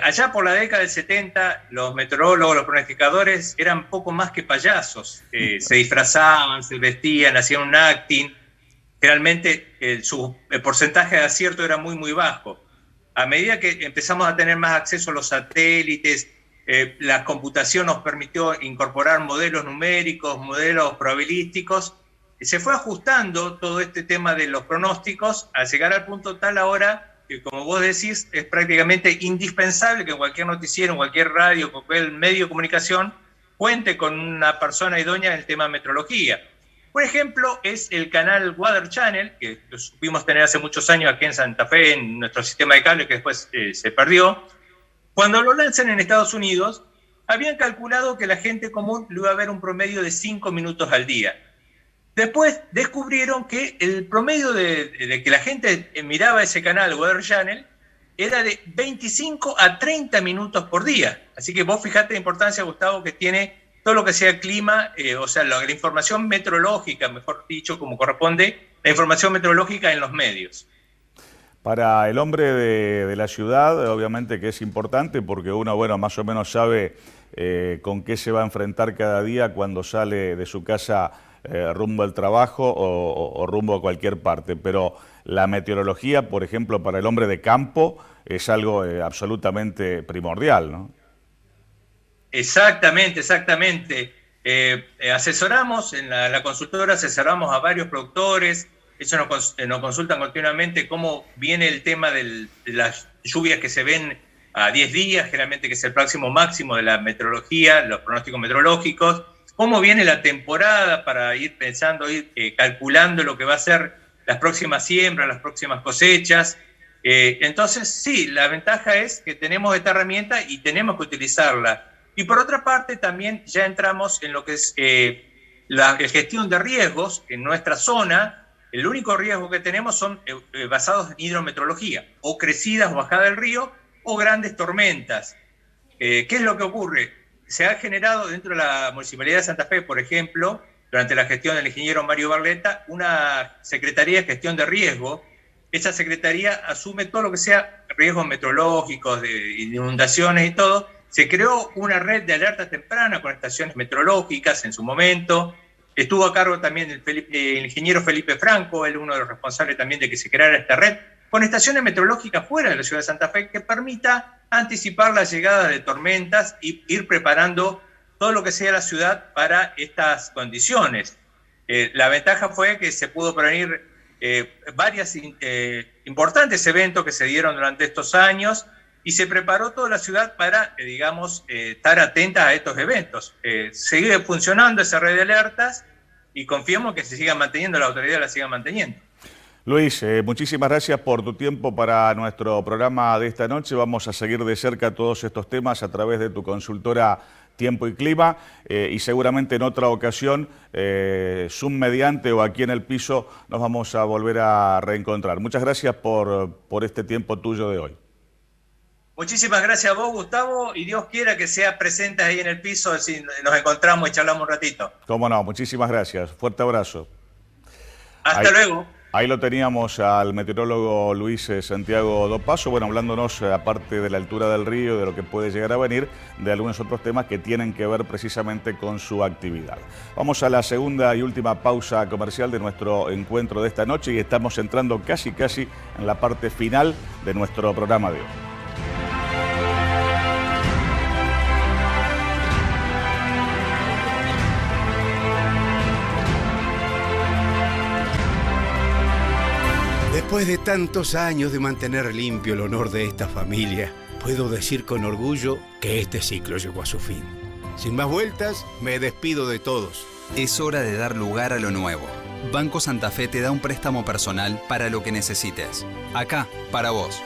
H: Allá por la década del 70, los meteorólogos, los pronosticadores eran poco más que payasos. Se disfrazaban, se vestían, hacían un acting. Generalmente el porcentaje de acierto era muy, muy bajo. A medida que empezamos a tener más acceso a los satélites, la computación nos permitió incorporar modelos numéricos, modelos probabilísticos. Se fue ajustando todo este tema de los pronósticos a llegar al punto tal ahora que, como vos decís, es prácticamente indispensable que en cualquier noticiero, en cualquier radio, en cualquier medio de comunicación, cuente con una persona idónea en el tema de meteorología. Por ejemplo, es el canal Weather Channel, que lo supimos tener hace muchos años aquí en Santa Fe, en nuestro sistema de cable, que después se perdió. Cuando lo lanzan en Estados Unidos, habían calculado que la gente común lo iba a ver un promedio de 5 minutos al día. Después descubrieron que el promedio de que la gente miraba ese canal, Weather Channel, era de 25 a 30 minutos por día. Así que vos fijate la importancia, Gustavo, que tiene todo lo que sea clima, o sea, la información meteorológica, mejor dicho, como corresponde, la información meteorológica en los medios.
A: Para el hombre de la ciudad, obviamente que es importante porque uno, bueno, más o menos sabe con qué se va a enfrentar cada día cuando sale de su casa rumbo al trabajo o rumbo a cualquier parte. Pero la meteorología, por ejemplo, para el hombre de campo es algo absolutamente primordial, ¿no?
H: Exactamente, exactamente. Asesoramos, en la consultora asesoramos a varios productores. Eso nos consultan continuamente cómo viene el tema de las lluvias que se ven a 10 días, generalmente que es el próximo máximo de la meteorología, los pronósticos meteorológicos, cómo viene la temporada para ir pensando, ir calculando lo que va a ser las próximas siembras, las próximas cosechas. Entonces, sí, la ventaja es que tenemos esta herramienta y tenemos que utilizarla. Y por otra parte, también ya entramos en lo que es la gestión de riesgos en nuestra zona. El único riesgo que tenemos son basados en hidrometeorología, o crecidas o bajadas del río, o grandes tormentas. ¿Qué es lo que ocurre? Se ha generado dentro de la Municipalidad de Santa Fe, por ejemplo, durante la gestión del ingeniero Mario Barletta, una Secretaría de Gestión de Riesgo. Esa Secretaría asume todo lo que sea riesgos meteorológicos, de inundaciones y todo. Se creó una red de alerta temprana con estaciones meteorológicas en su momento. Estuvo a cargo también el ingeniero Felipe Franco, él uno de los responsables también de que se creara esta red, con estaciones meteorológicas fuera de la ciudad de Santa Fe que permita anticipar la llegada de tormentas y ir preparando todo lo que sea la ciudad para estas condiciones. La ventaja fue que se pudo prevenir varios importantes eventos que se dieron durante estos años y se preparó toda la ciudad para, estar atenta a estos eventos. Sigue funcionando esa red de alertas y confiamos que se siga manteniendo, la autoridad la siga manteniendo.
A: Luis, muchísimas gracias por tu tiempo para nuestro programa de esta noche. Vamos a seguir de cerca todos estos temas a través de tu consultora Tiempo y Clima y seguramente en otra ocasión, Zoom mediante o aquí en el piso, nos vamos a volver a reencontrar. Muchas gracias por este tiempo tuyo de hoy.
H: Muchísimas gracias a vos, Gustavo, y Dios quiera que sea presente ahí en el piso si nos encontramos y charlamos un ratito.
A: Cómo no, muchísimas gracias. Fuerte abrazo.
H: Hasta luego.
A: Ahí lo teníamos al meteorólogo Luis Santiago Dopazo, bueno, hablándonos, aparte de la altura del río, de lo que puede llegar a venir, de algunos otros temas que tienen que ver precisamente con su actividad. Vamos a la segunda y última pausa comercial de nuestro encuentro de esta noche y estamos entrando casi en la parte final de nuestro programa de hoy.
K: Después de tantos años de mantener limpio el honor de esta familia, puedo decir con orgullo que este ciclo llegó a su fin. Sin más vueltas, me despido de todos.
D: Es hora de dar lugar a lo nuevo. Banco Santa Fe te da un préstamo personal para lo que necesites. Acá, para vos.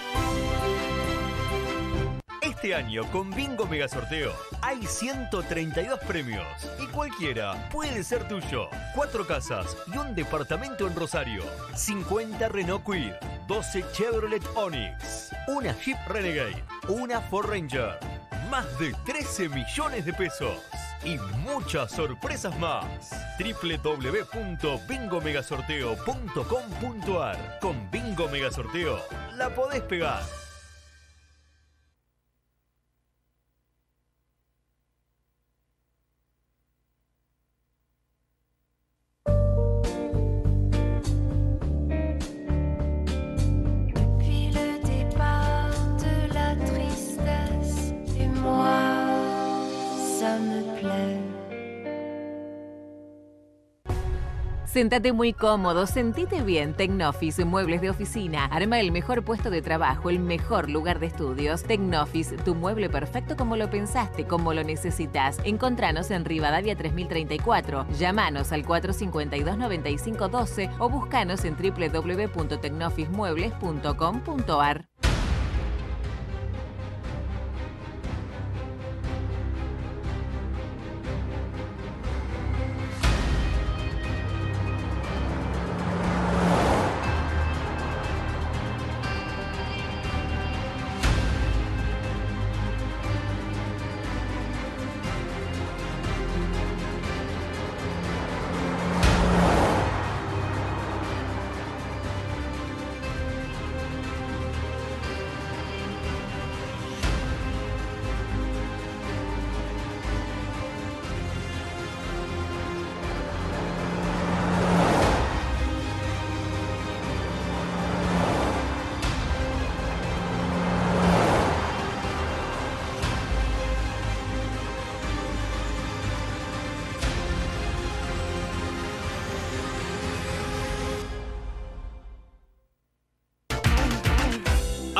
E: Este año con Bingo Mega Sorteo hay 132 premios y cualquiera puede ser tuyo. 4 casas y un departamento en Rosario. 50 Renault Kwid, 12 Chevrolet Onix, una Jeep Renegade, una Ford Ranger. Más de 13 millones de pesos y muchas sorpresas más. www.bingomegasorteo.com.ar. Con Bingo Mega Sorteo la podés pegar.
F: Séntate muy cómodo, sentite bien. Tecnofis, muebles de oficina. Arma el mejor puesto de trabajo, el mejor lugar de estudios. Tecnofis, tu mueble perfecto como lo pensaste, como lo necesitas. Encontranos en Rivadavia 3034. Llámanos al 452-9512 o buscanos en www.tecnofismuebles.com.ar.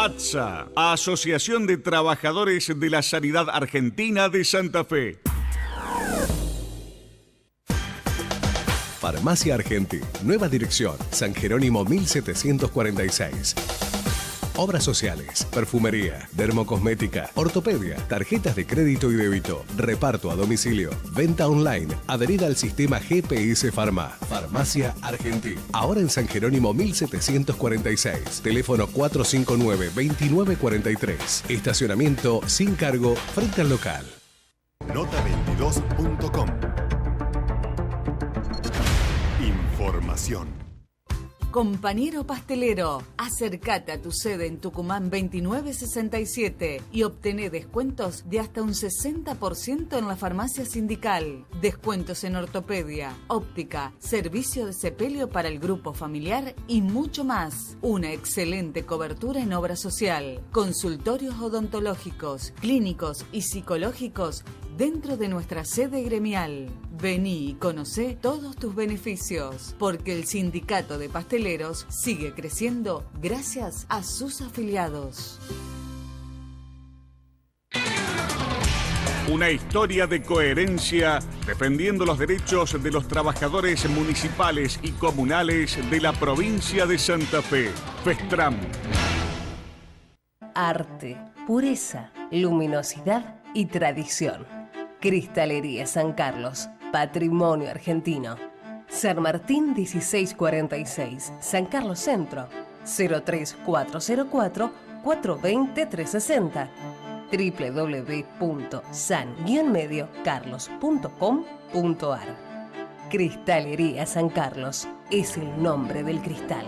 A: ATSA, Asociación de Trabajadores de la Sanidad Argentina de Santa Fe.
G: Farmacia Argentina, nueva dirección, San Jerónimo 1746. Obras sociales, perfumería, dermocosmética, ortopedia, tarjetas de crédito y débito, reparto a domicilio, venta online, adherida al sistema GPS Pharma. Farmacia Argentina. Ahora en San Jerónimo 1746. Teléfono 459-2943. Estacionamiento sin cargo frente al local.
L: Nota22.com. Información.
I: Compañero pastelero, acércate a tu sede en Tucumán 2967 y obtené descuentos de hasta un 60% en la farmacia sindical. Descuentos en ortopedia, óptica, servicio de sepelio para el grupo familiar y mucho más. Una excelente cobertura en obra social, consultorios odontológicos, clínicos y psicológicos dentro de nuestra sede gremial. Vení y conocé todos tus beneficios, porque el sindicato de pasteleros sigue creciendo gracias a sus afiliados.
A: Una historia de coherencia defendiendo los derechos de los trabajadores municipales y comunales de la provincia de Santa Fe. Festram.
J: Arte, pureza, luminosidad y tradición. Cristalería San Carlos, patrimonio argentino. San Martín 1646, San Carlos Centro, 03404 420 360. www.san-mediocarlos.com.ar. Cristalería San Carlos, es el nombre del cristal.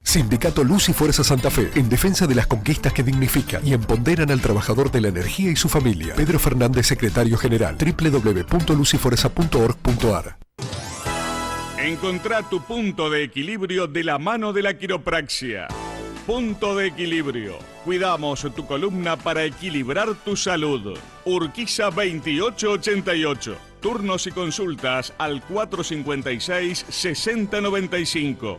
G: Sindicato Luz y Fuerza Santa Fe, en defensa de las conquistas que dignifican y empoderan al trabajador de la energía y su familia. Pedro Fernández, secretario general, www.lucyfuerza.org.ar.
A: Encontrá tu punto de equilibrio de la mano de la quiropraxia. Punto de equilibrio. Cuidamos tu columna para equilibrar tu salud. Urquiza 2888. Turnos y consultas al 456-6095.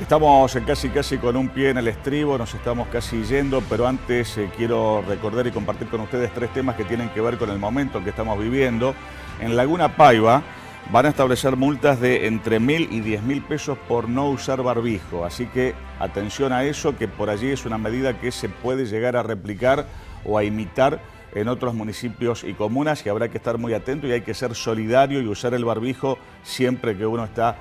A: Estamos casi con un pie en el estribo, nos estamos casi yendo, pero antes quiero recordar y compartir con ustedes 3 temas que tienen que ver con el momento que estamos viviendo. En Laguna Paiva van a establecer multas de entre 1.000 y 10.000 pesos por no usar barbijo, así que atención a eso, que por allí es una medida que se puede llegar a replicar o a imitar en otros municipios y comunas, y habrá que estar muy atento y hay que ser solidario y usar el barbijo siempre que uno está,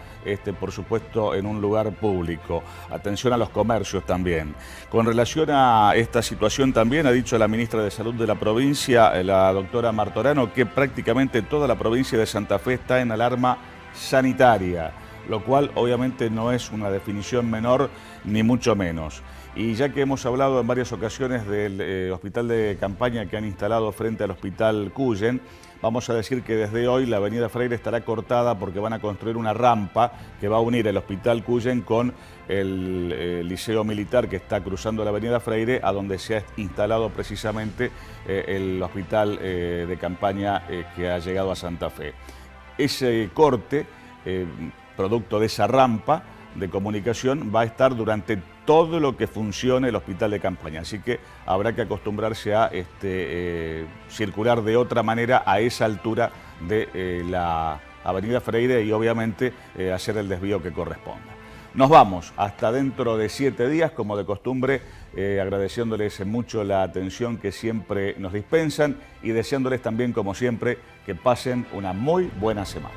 A: por supuesto, en un lugar público. Atención a los comercios también. Con relación a esta situación también ha dicho la ministra de Salud de la provincia, la doctora Martorano, que prácticamente toda la provincia de Santa Fe está en alarma sanitaria, lo cual obviamente no es una definición menor ni mucho menos. Y ya que hemos hablado en varias ocasiones del hospital de campaña que han instalado frente al hospital Cuyen, vamos a decir que desde hoy la avenida Freire estará cortada porque van a construir una rampa que va a unir el hospital Cuyen con el liceo militar que está cruzando la avenida Freire, a donde se ha instalado precisamente el hospital de campaña que ha llegado a Santa Fe. Ese corte, producto de esa rampa de comunicación, va a estar durante todo lo que funcione el hospital de campaña, así que habrá que acostumbrarse a circular de otra manera a esa altura de la avenida Freire y obviamente hacer el desvío que corresponda. Nos vamos hasta dentro de 7 días, como de costumbre, agradeciéndoles mucho la atención que siempre nos dispensan y deseándoles también, como siempre, que pasen una muy buena semana.